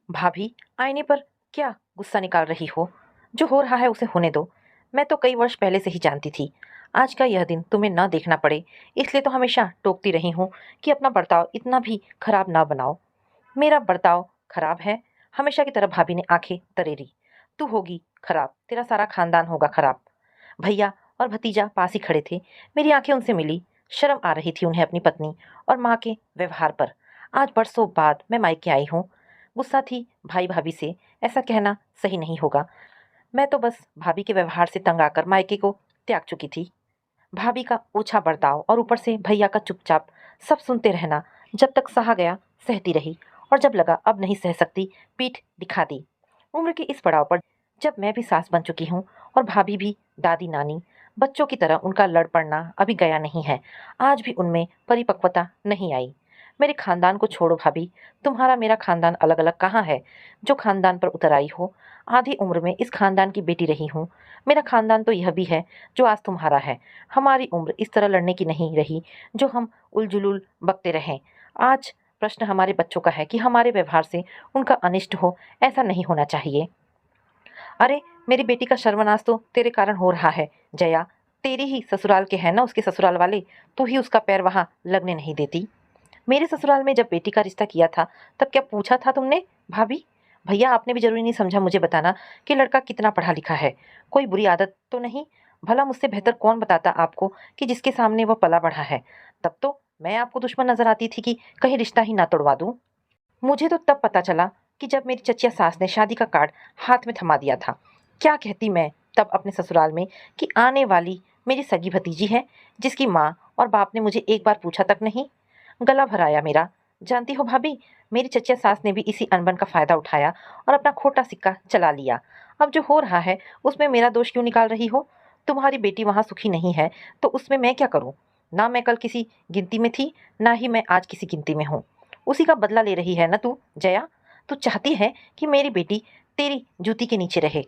भाभी, आईने पर क्या गुस्सा निकाल रही हो? जो हो रहा है उसे होने दो। मैं तो कई वर्ष पहले से ही जानती थी। आज का यह दिन तुम्हें न देखना पड़े, इसलिए तो हमेशा टोकती रही हूँ कि अपना बर्ताव इतना भी खराब ना बनाओ। मेरा बर्ताव खराब है? हमेशा की तरह भाभी ने आंखें तरेरी। तू होगी खराब, तेरा सारा खानदान होगा खराब। भैया और भतीजा पास ही खड़े थे। मेरी आंखें उनसे मिली। शर्म आ रही थी उन्हें अपनी पत्नी और माँ के व्यवहार पर। आज बरसों बाद मैं मायके आई हूँ। गुस्सा थी भाई भाभी से, ऐसा कहना सही नहीं होगा। मैं तो बस भाभी के व्यवहार से तंग आकर मायके को त्याग चुकी थी। भाभी का ओछा बर्ताव और ऊपर से भैया का चुपचाप सब सुनते रहना, जब तक सहा गया सहती रही, और जब लगा अब नहीं सह सकती, पीठ दिखा दी। उम्र के इस पड़ाव पर जब मैं भी सास बन चुकी हूँ और भाभी भी दादी नानी, बच्चों की तरह उनका लड़ पड़ना अभी गया नहीं है। आज भी उनमें परिपक्वता नहीं आई। मेरे खानदान को छोड़ो भाभी, तुम्हारा मेरा खानदान अलग अलग कहाँ है जो खानदान पर उतर आई हो? आधी उम्र में इस खानदान की बेटी रही हूँ। मेरा खानदान तो यह भी है जो आज तुम्हारा है। हमारी उम्र इस तरह लड़ने की नहीं रही जो हम उलझुल बकते रहें। आज प्रश्न हमारे बच्चों का है कि हमारे व्यवहार से उनका अनिष्ट हो, ऐसा नहीं होना चाहिए। अरे, मेरी बेटी का सर्वनाश तो तेरे कारण हो रहा है जया। तेरी ही ससुराल के हैं ना उसके ससुराल वाले, तू ही उसका पैर वहां लगने नहीं देती। मेरे ससुराल में जब बेटी का रिश्ता किया था, तब क्या पूछा था तुमने भाभी? भैया, आपने भी जरूरी नहीं समझा मुझे बताना कि लड़का कितना पढ़ा लिखा है। कोई बुरी आदत तो नहीं? भला मुझसे बेहतर कौन बताता आपको कि जिसके सामने वह पला बढ़ा है। तब तो मैं आपको दुश्मन नजर आती थी कि कहीं रिश्ता ही ना तोड़वा दूं। मुझे तो तब पता चला कि जब मेरी चचिया सास ने शादी का कार्ड हाथ में थमा दिया था। क्या कहती मैं तब अपने ससुराल में कि आने वाली मेरी सगी भतीजी है, जिसकी माँ और बाप ने मुझे एक बार पूछा तक नहीं। गला भराया मेरा। जानती हो भाभी, मेरी चचिया सास ने भी इसी अनबन का फायदा उठाया और अपना खोटा सिक्का चला लिया। अब जो हो रहा है उसमें मेरा दोष क्यों निकाल रही हो? तुम्हारी बेटी वहां सुखी नहीं है तो उसमें मैं क्या करूं? ना मैं कल किसी गिनती में थी, ना ही मैं आज किसी गिनती में हूँ। उसी का बदला ले रही है ना तू जया? तू चाहती है कि मेरी बेटी तेरी जूती के नीचे रहे।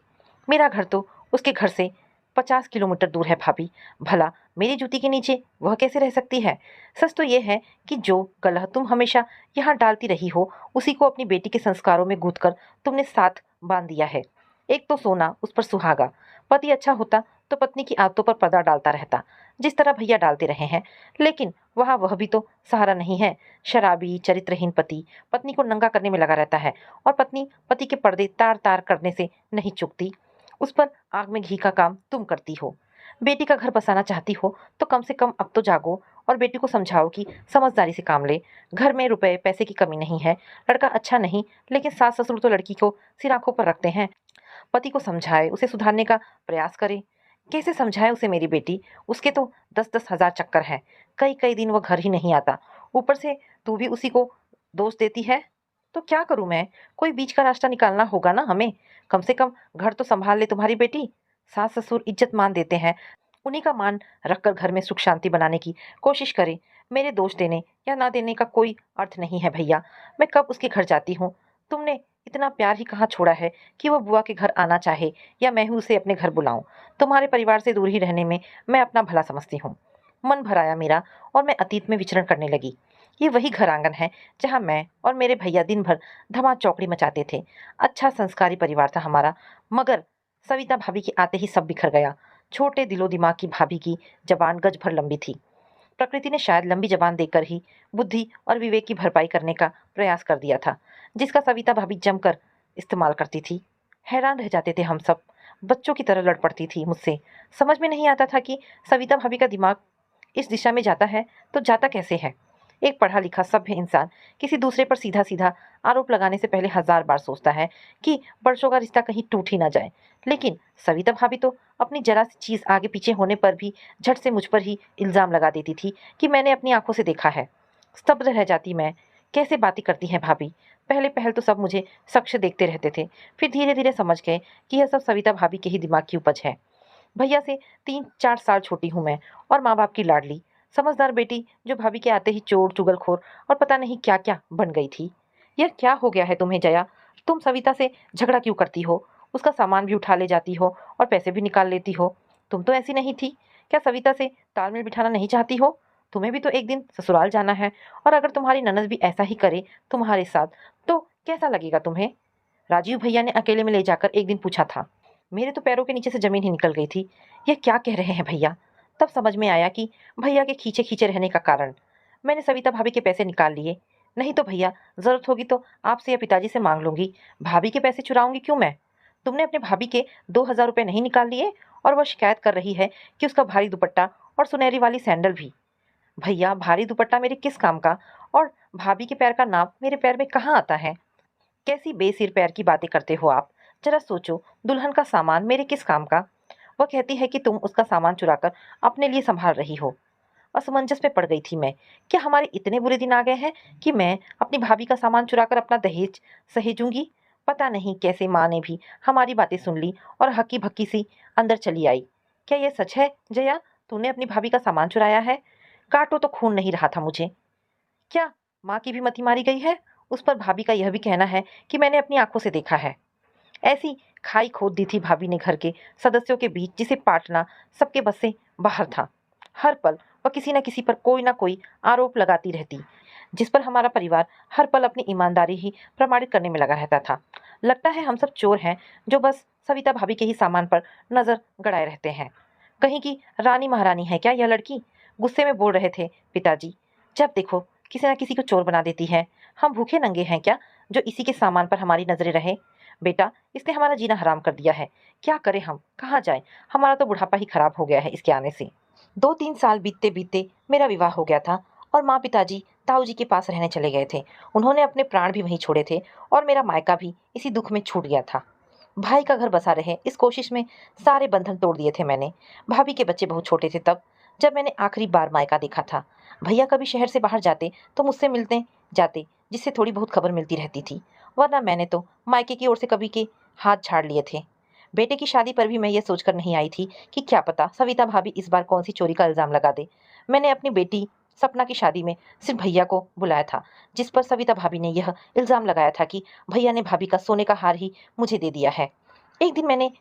मेरा घर तो उसके घर से 50 किलोमीटर दूर है भाभी। भला मेरी जूती के नीचे वह कैसे रह सकती है? सच तो ये है कि जो कलह तुम हमेशा यहाँ डालती रही हो, उसी को अपनी बेटी के संस्कारों में गूंथ कर तुमने साथ बांध दिया है। एक तो सोना, उस पर सुहागा। पति अच्छा होता तो पत्नी की आदतों पर पर्दा डालता रहता, जिस तरह भैया डालते रहे हैं। लेकिन वहाँ वह भी तो सहारा नहीं है। शराबी चरित्रहीन पति पत्नी को नंगा करने में लगा रहता है, और पत्नी पति के पर्दे तार तार करने से नहीं चूकती। उस पर आग में घी का काम तुम करती हो। बेटी का घर बसाना चाहती हो तो कम से कम अब तो जागो और बेटी को समझाओ कि समझदारी से काम ले। घर में रुपए पैसे की कमी नहीं है। लड़का अच्छा नहीं, लेकिन सास ससुर तो लड़की को सिर आंखों पर रखते हैं। पति को समझाए, उसे सुधारने का प्रयास करे। कैसे समझाए उसे मेरी बेटी? उसके तो 10-10 हजार चक्कर हैं। कई कई दिन वो घर ही नहीं आता। ऊपर से तू भी उसी को दोष देती है। तो क्या करूं मैं? कोई बीच का रास्ता निकालना होगा ना हमें। कम से कम घर तो संभाल ले तुम्हारी बेटी। सास ससुर इज्जत मान देते हैं, उन्हीं का मान रखकर घर में सुख शांति बनाने की कोशिश करे। मेरे दोष देने या ना देने का कोई अर्थ नहीं है भैया। मैं कब उसके घर जाती हूँ? तुमने इतना प्यार ही कहाँ छोड़ा है कि वो बुआ के घर आना चाहे या मैं ही उसे अपने घर बुलाऊं? तुम्हारे परिवार से दूर ही रहने में मैं अपना भला समझती हूँ। मन भर आया मेरा और मैं अतीत में विचरण करने लगी। ये वही घर आंगन है जहाँ मैं और मेरे भैया दिन भर धमा चौकड़ी मचाते थे। अच्छा संस्कारी परिवार था हमारा, मगर सविता भाभी के आते ही सब बिखर गया। छोटे दिलो दिमाग की भाभी की जबान गज भर लंबी थी। प्रकृति ने शायद लंबी जबान देकर ही बुद्धि और विवेक की भरपाई करने का प्रयास कर दिया था, जिसका सविता भाभी जमकर इस्तेमाल करती थी। हैरान रह जाते थे हम सब। बच्चों की तरह लड़ पड़ती थी मुझसे। समझ में नहीं आता था कि सविता भाभी का दिमाग इस दिशा में जाता है तो जाता कैसे है। एक पढ़ा लिखा सभ्य इंसान किसी दूसरे पर सीधा सीधा आरोप लगाने से पहले 1000 बार सोचता है कि वर्षों का रिश्ता कहीं टूट ही ना जाए। लेकिन सविता भाभी तो अपनी जरा सी चीज आगे पीछे होने पर भी झट से मुझ पर ही इल्जाम लगा देती थी कि मैंने अपनी आंखों से देखा है। स्तब्ध रह जाती मैं। कैसे बातें करती हैं भाभी। पहले पहल तो सब मुझे सक्ष देखते रहते थे, फिर धीरे धीरे समझ गए कि यह सब सविता भाभी के ही दिमाग की उपज है। भैया से 3-4 साल छोटी हूं मैं, और माँ बाप की लाडली समझदार बेटी जो भाभी के आते ही चोर चुगलखोर और पता नहीं क्या क्या बन गई थी। यह क्या हो गया है तुम्हें जया? तुम सविता से झगड़ा क्यों करती हो? उसका सामान भी उठा ले जाती हो और पैसे भी निकाल लेती हो। तुम तो ऐसी नहीं थी। क्या सविता से तालमेल बिठाना नहीं चाहती हो? तुम्हें भी तो एक दिन ससुराल जाना है, और अगर तुम्हारी ननद भी ऐसा ही करे तुम्हारे साथ, तो कैसा लगेगा तुम्हें? राजीव भैया ने अकेले में ले जाकर एक दिन पूछा था। मेरे तो पैरों के नीचे से जमीन ही निकल गई थी। यह क्या कह रहे हैं भैया? तब समझ में आया कि भैया के खींचे खींचे रहने का कारण मैंने सविता भाभी के पैसे निकाल लिए। नहीं तो भैया, जरूरत होगी तो आपसे या पिताजी से मांग लूंगी। भाभी के पैसे चुराऊंगी क्यों मैं? तुमने अपने भाभी के 2,000 रुपये नहीं निकाल लिए और वह शिकायत कर रही है कि उसका भारी दुपट्टा और सुनहरी वाली सैंडल भी। भैया, भारी दुपट्टा मेरे किस काम का? और भाभी के पैर का नाप मेरे पैर में कहाँ आता है? कैसी बेसिर पैर की बातें करते हो आप? जरा सोचो, दुल्हन का सामान मेरे किस काम का? वह कहती है कि तुम उसका सामान चुराकर अपने लिए संभाल रही हो। असमंजस में पड़ गई थी मैं। क्या हमारे इतने बुरे दिन आ गए हैं कि मैं अपनी भाभी का सामान चुराकर अपना दहेज सहेजूंगी? पता नहीं कैसे माँ ने भी हमारी बातें सुन ली और हक्की भक्की सी अंदर चली आई। क्या यह सच है जया? तूने अपनी भाभी का सामान चुराया है? काटो तो खून नहीं रहा था मुझे। क्या माँ की भी मति मारी गई है? उस पर भाभी का यह भी कहना है कि मैंने अपनी आंखों से देखा है। ऐसी खाई खोद दी थी भाभी ने घर के सदस्यों के बीच जिसे पाटना सबके बस से बाहर था। हर पल वह किसी न किसी पर कोई ना कोई आरोप लगाती रहती, जिस पर हमारा परिवार हर पल अपनी ईमानदारी ही प्रमाणित करने में लगा रहता था। लगता है हम सब चोर हैं जो बस सविता भाभी के ही सामान पर नजर गड़ाए रहते हैं। कहीं की रानी महारानी है क्या यह लड़की? गुस्से में बोल रहे थे पिताजी। जब देखो किसी न किसी को चोर बना देती है। हम भूखे नंगे हैं क्या जो इसी के सामान पर हमारी नजरें रहे? बेटा, इसने हमारा जीना हराम कर दिया है। क्या करें हम? कहाँ जाएं? हमारा तो बुढ़ापा ही खराब हो गया है इसके आने से। 2-3 साल बीतते बीतते मेरा विवाह हो गया था और माँ पिताजी ताऊ जी के पास रहने चले गए थे। उन्होंने अपने प्राण भी वहीं छोड़े थे और मेरा मायका भी इसी दुख में छूट गया था। भाई का घर बसा रहे इस कोशिश में सारे बंधन तोड़ दिए थे मैंने। भाभी के बच्चे बहुत छोटे थे तब जब मैंने आखिरी बार मायका देखा था। भैया कभी शहर से बाहर जाते तो मुझसे मिलते जाते, जिससे थोड़ी बहुत खबर मिलती रहती थी, वरना मैंने तो मायके की ओर से कभी के हाथ झाड़ लिए थे। बेटे की शादी पर भी मैं ये सोचकर नहीं आई थी कि क्या पता सविता भाभी इस बार कौन सी चोरी का इल्जाम लगा दे। मैंने अपनी बेटी सपना की शादी में सिर्फ भैया को बुलाया था, जिस पर सविता भाभी ने यह इल्जाम लगाया था कि भैया ने भाभी का सोने का हार ही मुझे दे दिया है। एक दिन मैंने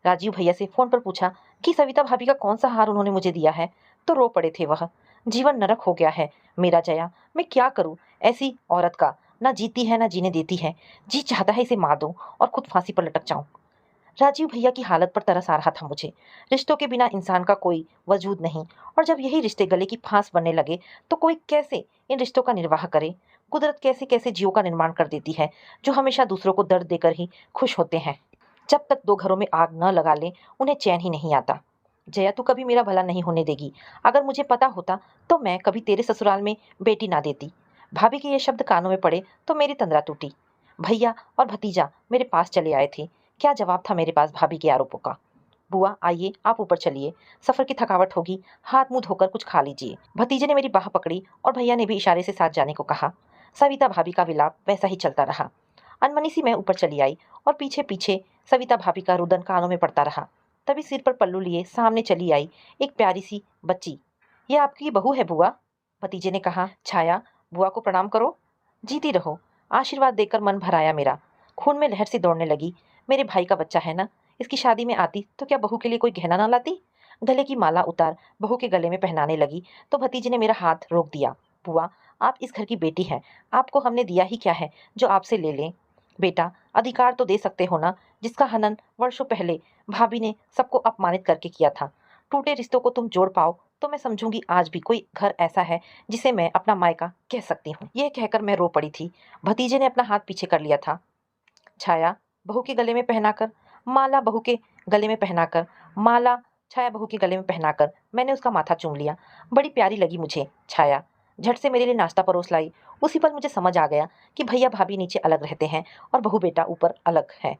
राजीव भैया से फोन पर पूछा कि सविता भाभी का कौन सा हार उन्होंने मुझे दिया है, तो रो पड़े थे वह। जीवन नरक हो गया है मेरा जया, मैं क्या करूं ऐसी औरत का? ना जीती है ना जीने देती है। जी चाहता है इसे मार दूं और खुद फांसी पर लटक जाऊं। राजीव भैया की हालत पर तरस आ रहा था मुझे। रिश्तों के बिना इंसान का कोई वजूद नहीं, और जब यही रिश्ते गले की फांस बनने लगे तो कोई कैसे इन रिश्तों का निर्वाह करे? कुदरत कैसे कैसे जीवों का निर्माण कर देती है जो हमेशा दूसरों को दर्द देकर ही खुश होते हैं। जब तक दो घरों में आग न लगा लें उन्हें चैन ही नहीं आता। जया, तू कभी मेरा भला नहीं होने देगी। अगर मुझे पता होता तो मैं कभी तेरे ससुराल में बेटी ना देती। भाभी के ये शब्द कानों में पड़े तो मेरी तंद्रा टूटी। भैया और भतीजा मेरे पास चले आए थे। क्या जवाब था मेरे पास भाभी के आरोपों का? बुआ आइए, आप ऊपर चलिए, सफर की थकावट होगी, हाथ मुंह धोकर कुछ खा लीजिए। भतीजे ने मेरी बाह पकड़ी और भैया ने भी इशारे से साथ जाने को कहा। सविता भाभी का विलाप वैसा ही चलता रहा। अनमनी सी मैं ऊपर चली आई और पीछे पीछे सविता भाभी का रुदन कानों में पड़ता रहा। तभी सिर पर पल्लू लिए सामने चली आई एक प्यारी सी बच्ची। ये आपकी बहू है बुआ? भतीजे ने कहा। छाया, बुआ को प्रणाम करो। जीती रहो। आशीर्वाद देकर मन भर आया मेरा। खून में लहर सी दौड़ने लगी। मेरे भाई का बच्चा है ना, इसकी शादी में आती तो क्या बहू के लिए कोई गहना ना लाती? गले की माला उतार बहू के गले में पहनाने लगी तो भतीजे ने मेरा हाथ रोक दिया। बुआ, आप इस घर की बेटी हैं, आपको हमने दिया ही क्या है जो आपसे ले लें? बेटा, अधिकार तो दे सकते हो ना, जिसका हनन वर्षों पहले भाभी ने सबको अपमानित करके किया था। टूटे रिश्तों को तुम जोड़ पाओ तो मैं समझूंगी आज भी कोई घर ऐसा है जिसे मैं अपना मायका कह सकती हूँ। यह कहकर मैं रो पड़ी थी। भतीजे ने अपना हाथ पीछे कर लिया था। छाया, बहू के गले में पहनाकर माला बहू के गले में पहनाकर माला छाया बहू के गले में पहनाकर मैंने उसका माथा चूम लिया। बड़ी प्यारी लगी मुझे छाया। झट से मेरे लिए नाश्ता परोस लाई। उसी पल मुझे समझ आ गया कि भैया भाभी नीचे अलग रहते हैं और बहू बेटा ऊपर अलग है।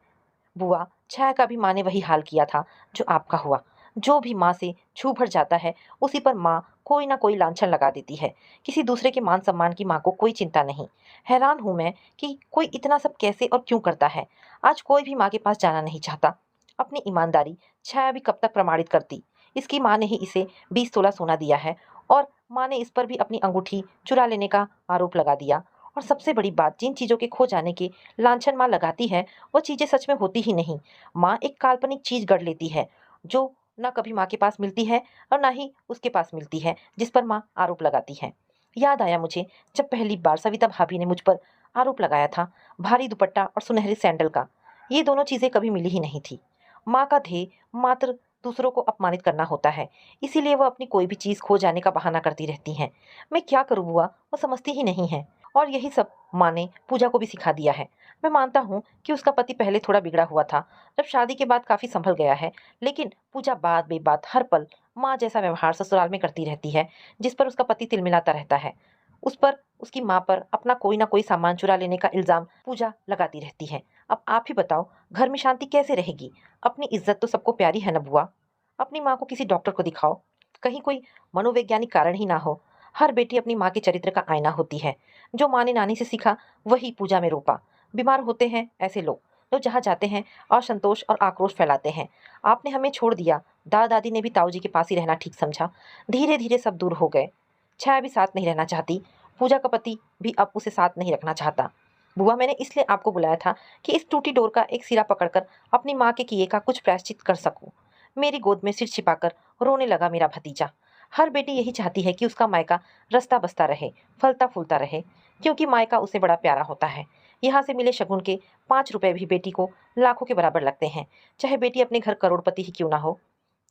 बुआ, छाया का भी माँ ने वही हाल किया था जो आपका हुआ। जो भी माँ से छू भर जाता है उसी पर माँ कोई ना कोई लांछन लगा देती है। किसी दूसरे के मान सम्मान की माँ को कोई चिंता नहीं। हैरान हूं मैं कि कोई इतना सब कैसे और क्यों करता है। आज कोई भी माँ के पास जाना नहीं चाहता। अपनी ईमानदारी छाया भी कब तक प्रमाणित करती? इसकी माँ ने ही इसे 20 तोला सोना दिया है और माँ ने इस पर भी अपनी अंगूठी चुरा लेने का आरोप लगा दिया। और सबसे बड़ी बात, जिन चीजों के खो जाने के लांछन माँ लगाती है वो चीजें सच में होती ही नहीं। माँ एक काल्पनिक चीज गढ़ लेती है जो ना कभी माँ के पास मिलती है और ना ही उसके पास मिलती है, जिस पर माँ आरोप लगाती है। याद आया मुझे जब पहली बार सविता भाभी ने मुझ पर आरोप लगाया था भारी दुपट्टा और सुनहरी सैंडल का। ये दोनों चीज़ें कभी मिली ही नहीं थी। माँ का ध्येय मात्र दूसरों को अपमानित करना होता है, इसीलिए वह अपनी कोई भी चीज़ खो जाने का बहाना करती रहती हैं। मैं क्या करूँ बुआ, वो समझती ही नहीं है। और यही सब माँ ने पूजा को भी सिखा दिया है। मैं मानता हूँ कि उसका पति पहले थोड़ा बिगड़ा हुआ था, जब शादी के बाद काफ़ी संभल गया है, लेकिन पूजा बात बेबात हर पल माँ जैसा व्यवहार ससुराल में करती रहती है, जिस पर उसका पति तिलमिलाता रहता है। उस पर, उसकी माँ पर अपना कोई ना कोई सामान चुरा लेने का इल्ज़ाम पूजा लगाती रहती है। अब आप ही बताओ, घर में शांति कैसे रहेगी? अपनी इज़्ज़त तो सबको प्यारी है ना बुआ? अपनी माँ को किसी डॉक्टर को दिखाओ, कहीं कोई मनोवैज्ञानिक कारण ही ना हो। हर बेटी अपनी माँ के चरित्र का आईना होती है। जो माँ ने नानी से सीखा, वही पूजा में रोपा। बीमार होते हैं ऐसे लोग, तो जहाँ जाते हैं असंतोष और आक्रोश फैलाते हैं। आपने हमें छोड़ दिया, दादा दादी ने भी ताऊ जी के पास ही रहना ठीक समझा। धीरे धीरे सब दूर हो गए। छाया भी साथ नहीं रहना चाहती। पूजा का पति भी अब उसे साथ नहीं रखना चाहता। बुआ, मैंने इसलिए आपको बुलाया था कि इस टूटी डोर का एक सिरा पकड़कर अपनी माँ के किए का कुछ प्रायश्चित कर सकूं। मेरी गोद में सिर छिपाकर रोने लगा मेरा भतीजा। हर बेटी यही चाहती है कि उसका मायका रस्ता बसता रहे, फलता फूलता रहे, क्योंकि मायका उसे बड़ा प्यारा होता है। यहाँ से मिले शगुन के 5 रुपए भी बेटी को लाखों के बराबर लगते हैं, चाहे बेटी अपने घर करोड़पति ही क्यों ना हो।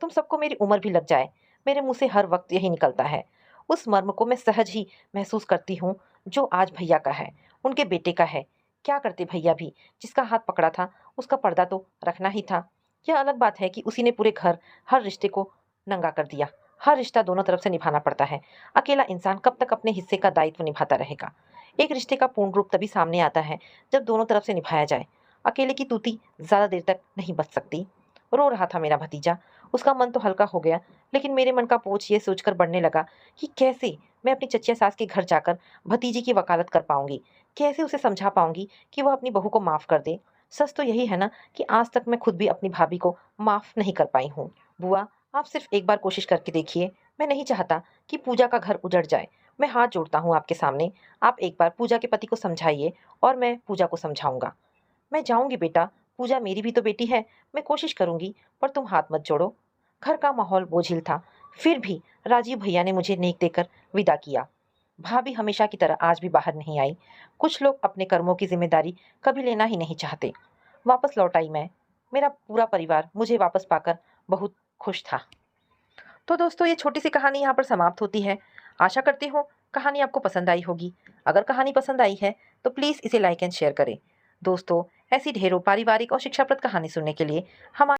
तुम सबको मेरी उम्र भी लग जाए, मेरे मुंह से हर वक्त यही निकलता है। उस मर्म को मैं सहज ही महसूस करती हूँ जो आज भैया का है, उनके बेटे का है। क्या करते भैया भी, जिसका हाथ पकड़ा था उसका पर्दा तो रखना ही था। यह अलग बात है कि उसी ने पूरे घर, हर रिश्ते को नंगा कर दिया। हर रिश्ता दोनों तरफ से निभाना पड़ता है। अकेला इंसान कब तक अपने हिस्से का दायित्व निभाता रहेगा? एक रिश्ते का पूर्ण रूप तभी सामने आता है जब दोनों तरफ से निभाया जाए। अकेले की तूती ज्यादा देर तक नहीं बच सकती। रो रहा था मेरा भतीजा। उसका मन तो हल्का हो गया, लेकिन मेरे मन का बोझ ये सोचकर बढ़ने लगा कि कैसे मैं अपनी चचिया सास के घर जाकर भतीजी की वकालत कर पाऊंगी, कैसे उसे समझा पाऊंगी कि वह अपनी बहू को माफ कर दे। सच तो यही है ना कि आज तक मैं खुद भी अपनी भाभी को माफ नहीं कर पाई हूँ। बुआ, आप सिर्फ एक बार कोशिश करके देखिए। मैं नहीं चाहता कि पूजा का घर उजड़ जाए। मैं हाथ जोड़ता हूँ आपके सामने। आप एक बार पूजा के पति को समझाइए और मैं पूजा को समझाऊंगा। मैं जाऊंगी बेटा, पूजा मेरी भी तो बेटी है। मैं कोशिश करूंगी, पर तुम हाथ मत जोड़ो। घर का माहौल बोझिल था, फिर भी राजीव भैया ने मुझे नेक देकर विदा किया। भाभी हमेशा की तरह आज भी बाहर नहीं आई। कुछ लोग अपने कर्मों की जिम्मेदारी कभी लेना ही नहीं चाहते। वापस लौट आई मैं। मेरा पूरा परिवार मुझे वापस पाकर बहुत खुश था। तो दोस्तों, ये छोटी सी कहानी यहाँ पर समाप्त होती है। आशा करती हूँ कहानी आपको पसंद आई होगी। अगर कहानी पसंद आई है तो प्लीज़ इसे लाइक एंड शेयर करें। दोस्तों, ऐसी ढेरों पारिवारिक और शिक्षाप्रद कहानी सुनने के लिए हमारे